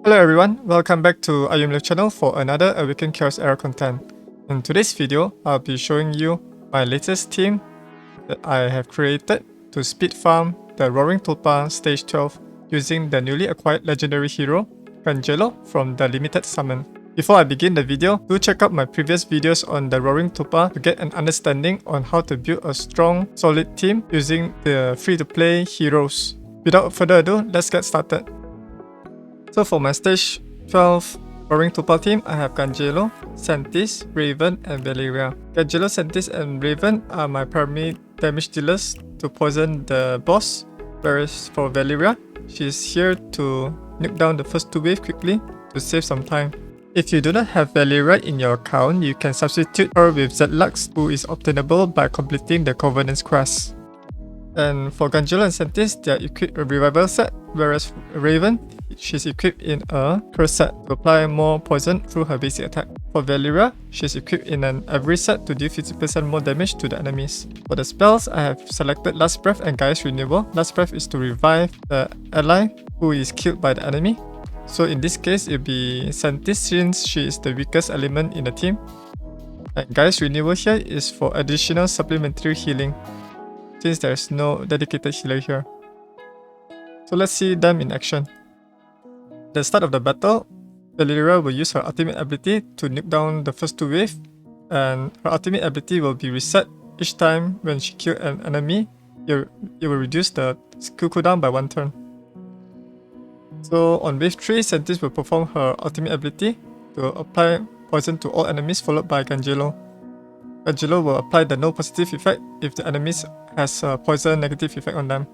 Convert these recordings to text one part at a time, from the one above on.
Hello everyone, welcome back to Ayumilove channel for another Awaken Chaos Era content. In today's video, I'll be showing you my latest team that I have created to speed farm the Roaring Tulpa stage 12 using the newly acquired legendary hero, Gangelo from the limited summon. Before I begin the video, do check out my previous videos on the Roaring Tulpa to get an understanding on how to build a strong, solid team using the free-to-play heroes. Without further ado, let's get started. So for my stage 12 Roaring Tulpa team, I have Gangelo, Santis, Ravyn, and Valeria. Gangelo, Santis, and Ravyn are my primary damage dealers to poison the boss, whereas for Valeria, she's here to nuke down the first 2 waves quickly to save some time. If you do not have Valeria in your account, you can substitute her with Zatlux, who is obtainable by completing the Covenant's quest. And for Gangelo and Santis, they are equipped a revival set, whereas Ravyn, she's equipped in a curse set to apply more poison through her basic attack. For Valeria, she's equipped in an every set to deal 50% more damage to the enemies. For the spells, I have selected Last Breath and Gaia's Renewal. Last Breath is to revive the ally who is killed by the enemy. So in this case, it'll be Santis since she is the weakest element in the team. And Gaia's Renewal here is for additional supplementary healing, since there's no dedicated healer here. So let's see them in action. At the start of the battle, Valeria will use her ultimate ability to nuke down the first 2 waves, and her ultimate ability will be reset each time when she kills an enemy. It will reduce the skill cooldown by 1 turn. So on wave 3, Santis will perform her ultimate ability to apply poison to all enemies, followed by Gangelo. Gangelo will apply the no positive effect if the enemies has a poison negative effect on them.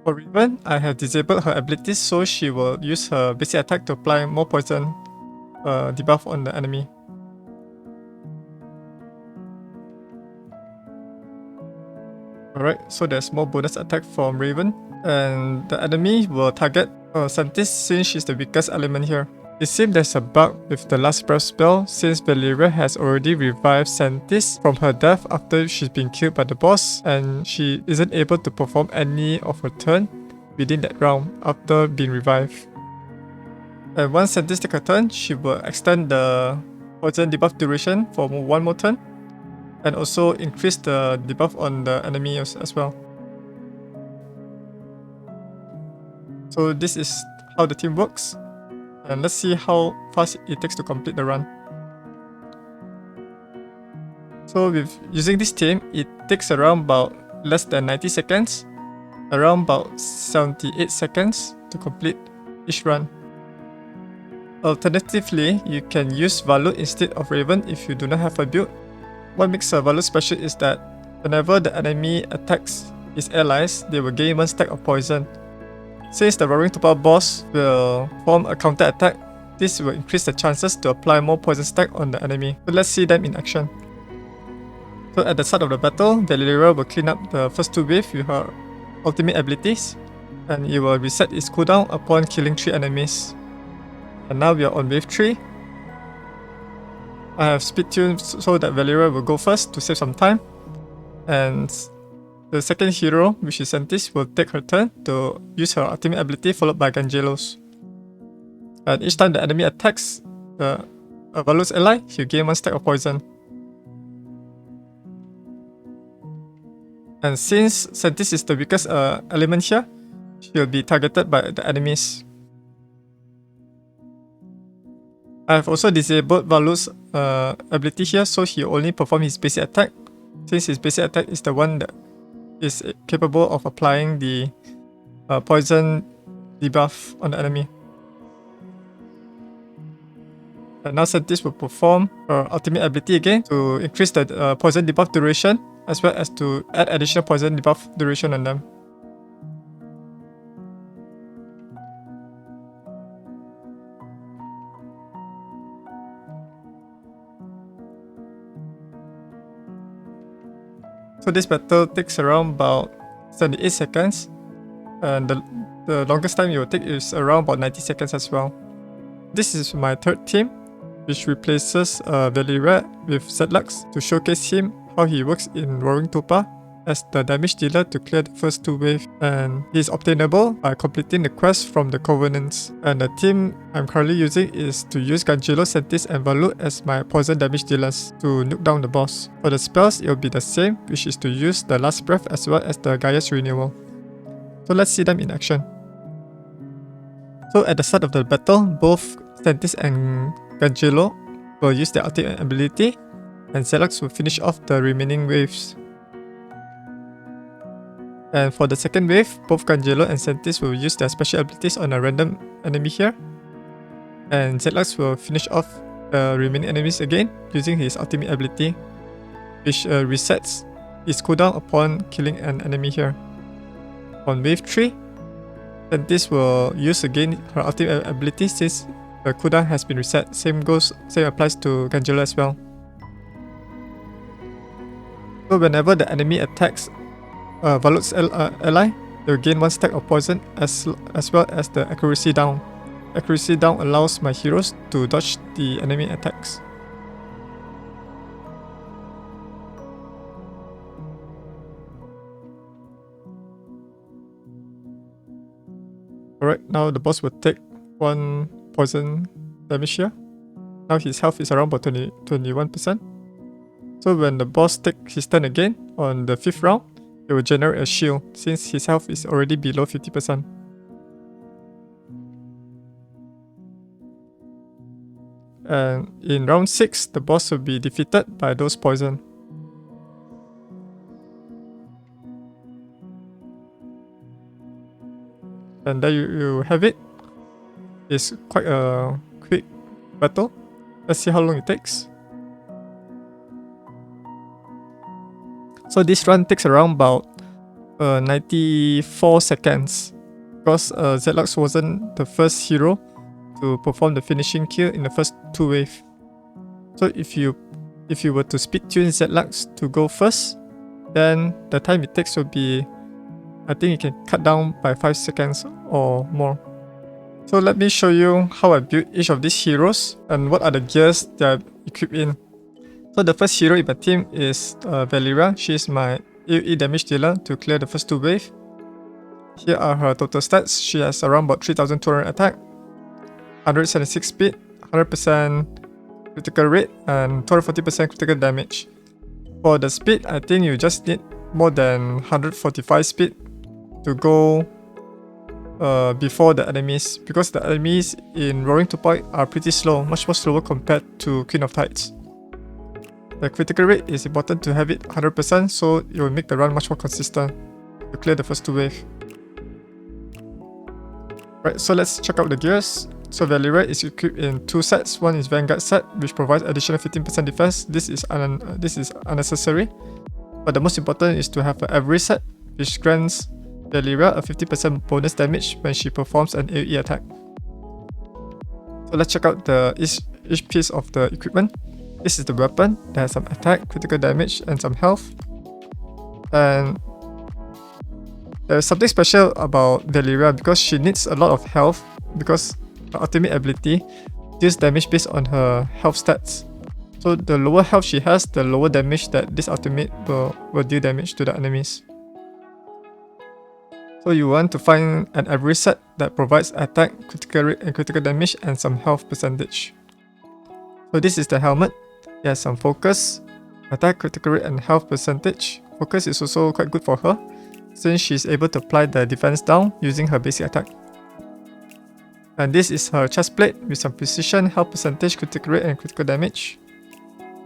For Ravyn, I have disabled her abilities, so she will use her basic attack to apply more poison debuff on the enemy. Alright, so there's more bonus attack from Ravyn, and the enemy will target Santis since she's the weakest element here. It seems there's a bug with the Last Breath spell since Valeria has already revived Santis from her death after she's been killed by the boss, and she isn't able to perform any of her turn within that round after being revived. And once Santis takes her turn, she will extend the poison debuff duration for 1 more turn, and also increase the debuff on the enemy as well. So this is how the team works. And let's see how fast it takes to complete the run. So with using this team, it takes around about less than 90 seconds, around about 78 seconds to complete each run. Alternatively, you can use Valuk instead of Ravyn if you do not have a build. What makes a Valuk special is that whenever the enemy attacks his allies, they will gain 1 stack of poison. Since the Roaring Tulpa boss will form a counter attack, this will increase the chances to apply more poison stack on the enemy. So let's see them in action. So at the start of the battle, Valeria will clean up the first 2 waves with her ultimate abilities, and it will reset its cooldown upon killing 3 enemies. And now we are on wave 3. I have speed tuned so that Valeria will go first to save some time, and the second hero, which is Santis, will take her turn to use her ultimate ability followed by Gangelo's. And each time the enemy attacks the Valuk's ally, he'll gain 1 stack of poison. And since Santis is the weakest element here, she'll be targeted by the enemies. I have also disabled Valuk's ability here, so he only perform his basic attack, since his basic attack is the one that is capable of applying the poison debuff on the enemy. And now Santis will perform her ultimate ability again to increase the poison debuff duration, as well as to add additional poison debuff duration on them. So this battle takes around about 78 seconds, and the longest time it will take is around about 90 seconds as well. This is my third team, which replaces Valeria with Zatlux to showcase him how he works in Roaring Tulpa. as the damage dealer to clear the first 2 waves, and he is obtainable by completing the quest from the Covenants. And the team I'm currently using is to use Gangelo, Santis and Valuk as my poison damage dealers to nuke down the boss. For the spells, it will be the same, which is to use the Last Breath as well as the Gaia's Renewal. So let's see them in action. So at the start of the battle, both Santis and Gangelo will use their ultimate ability, and Zatlux will finish off the remaining waves. And for the second wave, both Gangelo and Santis will use their special abilities on a random enemy here, and Zatlux will finish off the remaining enemies again using his ultimate ability, which resets his cooldown upon killing an enemy here. On wave 3, Santis will use again her ultimate ability since the cooldown has been reset. Same applies to Gangelo as well. So whenever the enemy attacks Valuk's ally, they will gain 1 stack of poison as well as the accuracy down. Accuracy down allows my heroes to dodge the enemy attacks. Alright, now the boss will take 1 poison damage here. Now his health is around about 21%. So when the boss takes his turn again on the 5th round, it will generate a shield since his health is already below 50%. And in round 6, the boss will be defeated by those poison. And there you have it. It's quite a quick battle. Let's see how long it takes. So this run takes around about 94 seconds because Zatlux wasn't the first hero to perform the finishing kill in the first 2 waves. So if you were to speed tune Zatlux to go first, then the time it takes will be, I think it can cut down by 5 seconds or more. So let me show you how I built each of these heroes and what are the gears that I equip in. So the first hero in my team is Valeria. She is my AoE damage dealer to clear the first 2 waves. Here are her total stats. She has around about 3200 attack, 176 speed, 100% critical rate, and 240% critical damage. For the speed, I think you just need more than 145 speed to go before the enemies, because the enemies in Roaring Tulpa are pretty slow, much more slower compared to Queen of Tides. The critical rate is important to have it 100%, so it will make the run much more consistent to clear the first 2 waves. Right, so let's check out the gears. So Valeria is equipped in 2 sets. One is Vanguard set, which provides additional 15% defense. This is unnecessary, but the most important is to have an Every set, which grants Valeria a 50% bonus damage when she performs an AoE attack. So let's check out each piece of the equipment. This is the weapon that has some attack, critical damage, and some health. And there's something special about Valeria because she needs a lot of health, because her ultimate ability deals damage based on her health stats. So the lower health she has, the lower damage that this ultimate will deal damage to the enemies. So you want to find an Every set that provides attack, critical rate, and critical damage, and some health percentage. So this is the helmet. It has some focus, attack, critical rate, and health percentage. Focus is also quite good for her, since she's able to apply the defense down using her basic attack. And this is her chest plate with some precision, health percentage, critical rate, and critical damage.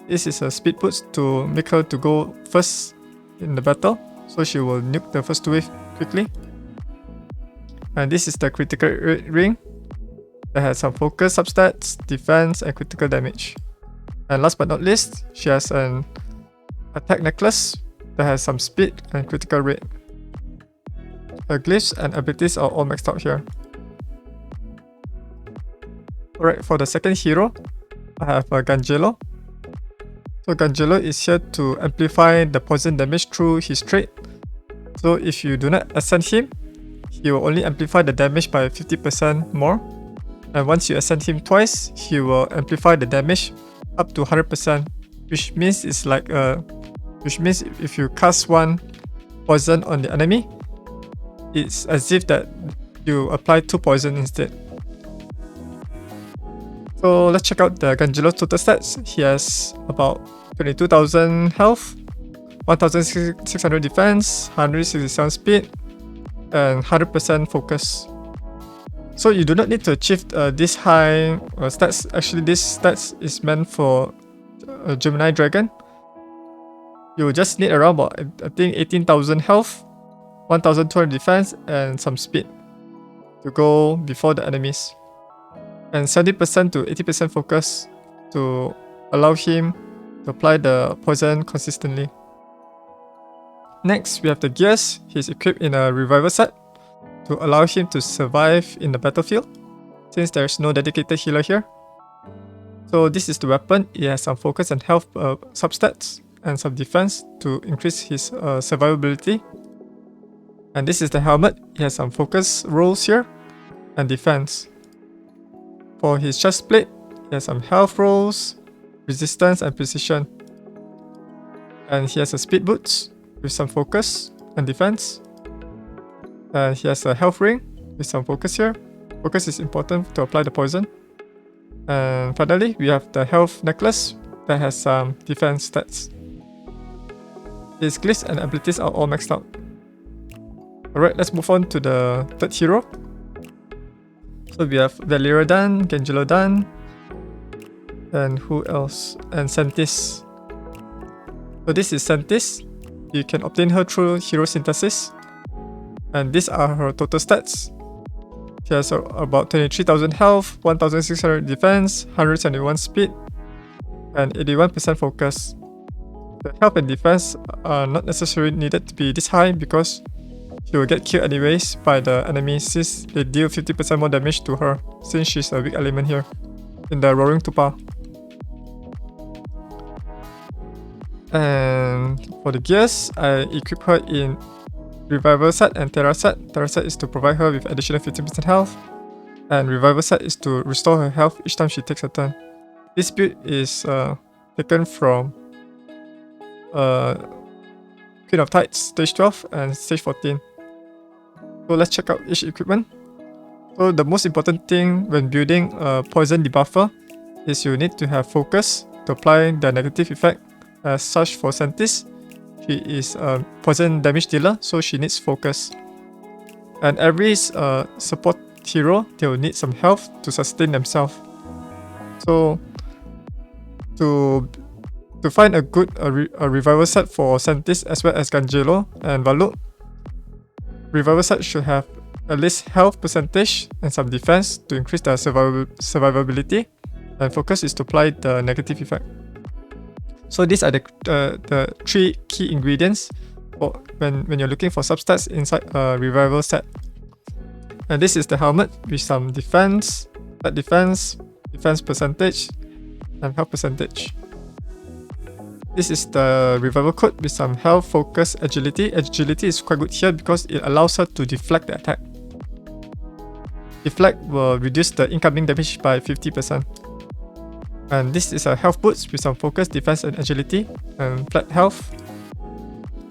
This is her speed boots to make her to go first in the battle, so she will nuke the first 2 waves quickly. And this is the critical ring that has some focus, substats, defense, and critical damage. And last but not least, she has an attack necklace that has some speed and critical rate. Her glyphs and abilities are all maxed out here. Alright, for the second hero, I have Gangelo. So Gangelo is here to amplify the poison damage through his trait. So if you do not ascend him, he will only amplify the damage by 50% more. And once you ascend him twice, he will amplify the damage up to 100%, which means if you cast one poison on the enemy, it's as if that you apply 2 poison instead. So let's check out the Gangelo total stats. He has about 22,000 health, 1,600 defense, 167 speed, and 100% focus. So you do not need to achieve this high stats. Actually, this stats is meant for a Gemini Dragon. You just need around about, I think, 18,000 health, 1,200 defense, and some speed to go before the enemies. And 70% to 80% focus to allow him to apply the poison consistently. Next, we have the gears. He's equipped in a revival set to allow him to survive in the battlefield, since there's no dedicated healer here. So this is the weapon. It has some focus and health substats and some defense to increase his survivability. And this is the helmet. It has some focus rolls here and defense. For his chest plate, he has some health rolls, resistance and precision. And he has a speed boots with some focus and defense. And he has a health ring with some focus here. Focus is important to apply the poison. And finally, we have the health necklace that has some defense stats. His glyphs and abilities are all maxed out. Alright, let's move on to the third hero. So we have Valeria done, Gangelo done, and who else? And Santis. So this is Santis. You can obtain her through hero synthesis. And these are her total stats. She has about 23,000 health, 1,600 defense, 171 speed, and 81% focus. The health and defense are not necessarily needed to be this high because she will get killed anyways by the enemy since they deal 50% more damage to her since she's a weak element here in the Roaring Tulpa. And for the gears, I equip her in Revival set and Terra set. Terra set is to provide her with additional 15% health, and Revival set is to restore her health each time she takes a turn. This build is taken from Queen of Tides stage 12 and stage 14. So let's check out each equipment. So the most important thing when building a poison debuffer is you need to have focus to apply the negative effect. As such for Santis, she is a poison damage dealer, so she needs focus. And every support hero, they will need some health to sustain themselves. So to find a good revival set for Santis as well as Gangelo and Valuk, revival set should have at least health percentage and some defense to increase the survivability, and focus is to apply the negative effect. So these are the 3 key ingredients for when you're looking for substats inside a revival set. And this is the helmet with some defense, flat defense, defense percentage, and health percentage. This is the revival coat with some health, focus, agility. Agility is quite good here because it allows her to deflect the attack. Deflect will reduce the incoming damage by 50%. And this is a health boots with some focus, defense, and agility, and flat health.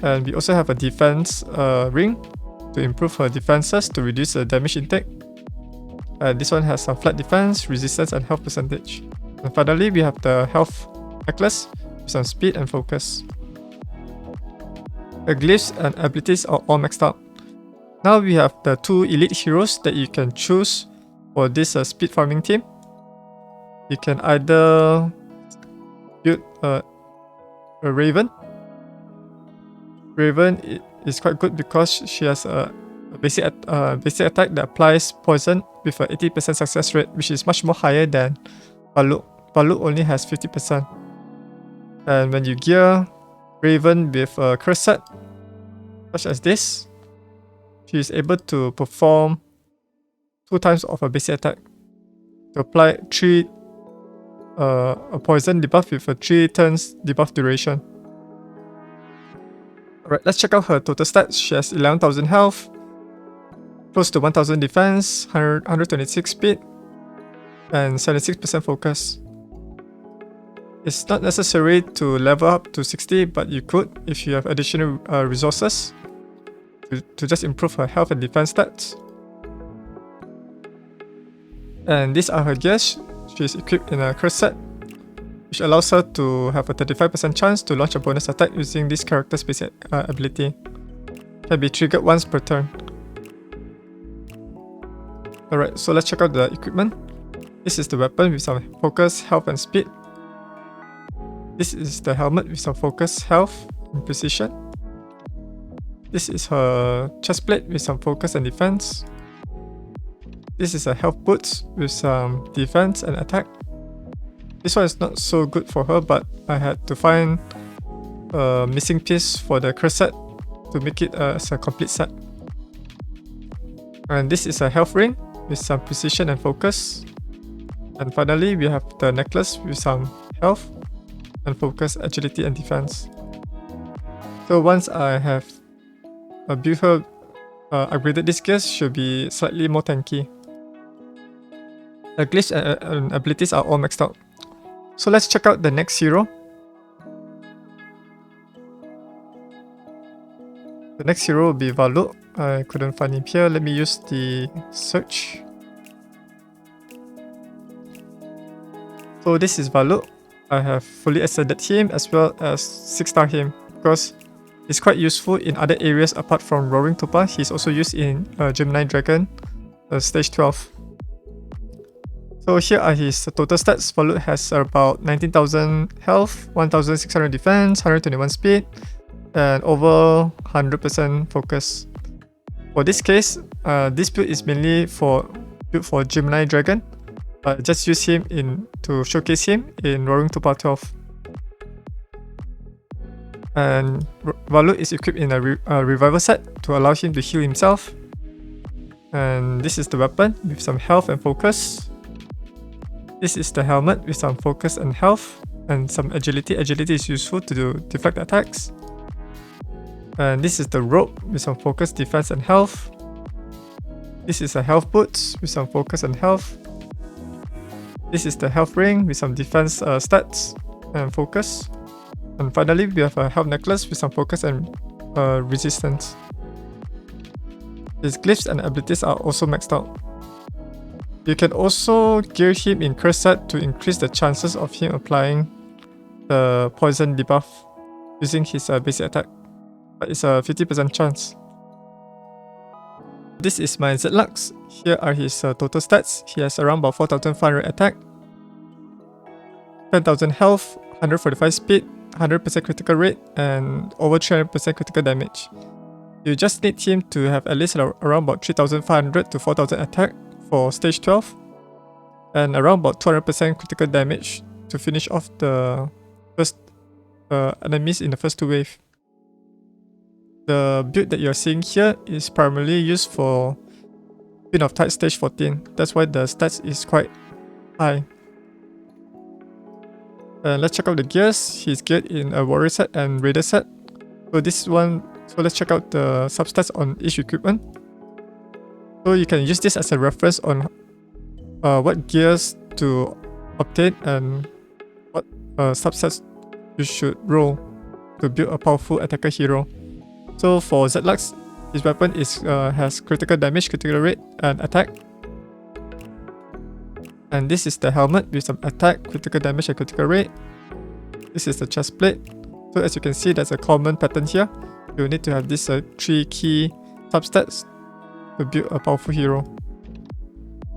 And we also have a defense ring to improve her defenses to reduce the damage intake. And this one has some flat defense, resistance, and health percentage. And finally, we have the health necklace with some speed and focus. The glyphs and abilities are all maxed out. Now we have the 2 elite heroes that you can choose for this speed farming team. You can either build a Ravyn. Ravyn is quite good because she has a basic attack that applies poison with an 80% success rate, which is much more higher than Valuk. Valuk only has 50%. And when you gear Ravyn with a curse set, such as this, she is able to perform 2 times of a basic attack to apply a poison debuff with a 3 turns debuff duration. Alright, let's check out her total stats. She has 11,000 health, close to 1,000 defense, 126 speed, and 76% focus. It's not necessary to level up to 60, but you could if you have additional resources. to just improve her health and defense stats. And these are her gears. She is equipped in a curse set, which allows her to have a 35% chance to launch a bonus attack using this character's basic ability. Can be triggered once per turn. Alright, so let's check out the equipment. This is the weapon with some focus, health and speed. This is the helmet with some focus, health and precision. This is her chest plate with some focus and defense. This is a health boots with some defense and attack. This one is not so good for her, but I had to find a missing piece for the curse set to make it as a complete set. And this is a health ring with some precision and focus. And finally, we have the necklace with some health and focus, agility and defense. So once I have built her, upgraded these gears, should be slightly more tanky. The glyphs and abilities are all maxed out. So let's check out the next hero. The next hero will be Valuk. I couldn't find him here. Let me use the search. So this is Valuk. I have fully ascended him as well as 6-star him because he's quite useful in other areas apart from Roaring Tulpa. He's also used in Gemini Dragon, stage 12. So here are his total stats. Valuk has about 19,000 health, 1,600 defense, 121 speed, and over 100% focus. For this case, this build is mainly built for Gemini Dragon. But just use him to showcase him in Roaring Tulpa 12. And Valuk is equipped in a revival set to allow him to heal himself. And this is the weapon with some health and focus. This is the helmet with some focus and health and some agility. Agility is useful to deflect attacks. And this is the robe with some focus, defense and health. This is a health boots with some focus and health. This is the health ring with some defense stats and focus. And finally, we have a health necklace with some focus and resistance. His glyphs and abilities are also maxed out. You can also gear him in curse set to increase the chances of him applying the poison debuff using his basic attack. But it's a 50% chance. This is my Zatlux. Here are his total stats. He has around about 4,500 attack, 10,000 health, 145 speed, 100% critical rate, and over 300% critical damage. You just need him to have at least around about 3,500 to 4,000 attack for stage 12, and around about 200% critical damage to finish off the first enemies in the first 2 waves. The build that you're seeing here is primarily used for Queen of Tides stage 14. That's why the stats is quite high. Let's check out the gears. He's geared in a warrior set and raider set. So let's check out the substats on each equipment. So you can use this as a reference on what gears to obtain and what subsets you should roll to build a powerful attacker hero. So for Zatlux, his weapon has critical damage, critical rate, and attack. And this is the helmet with some attack, critical damage, and critical rate. This is the chest plate. So as you can see, there's a common pattern here. You need to have these 3 key substats to build a powerful hero.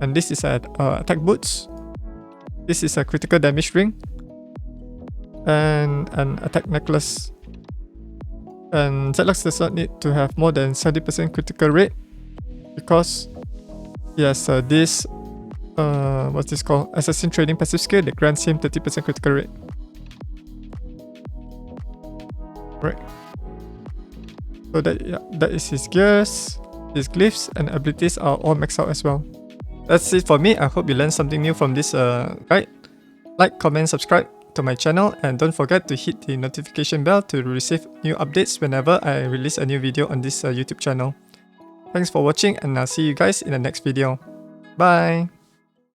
And this is an attack boots. This is a critical damage ring. And an attack necklace. And Zatlux does not need to have more than 70% critical rate because he has this what's this called? Assassin Training passive skill that grants him 30% critical rate. Right. So that is his gears, his glyphs, and abilities are all maxed out as well. That's it for me. I hope you learned something new from this guide. Like, comment, subscribe to my channel, and don't forget to hit the notification bell to receive new updates whenever I release a new video on this YouTube channel. Thanks for watching, and I'll see you guys in the next video. Bye!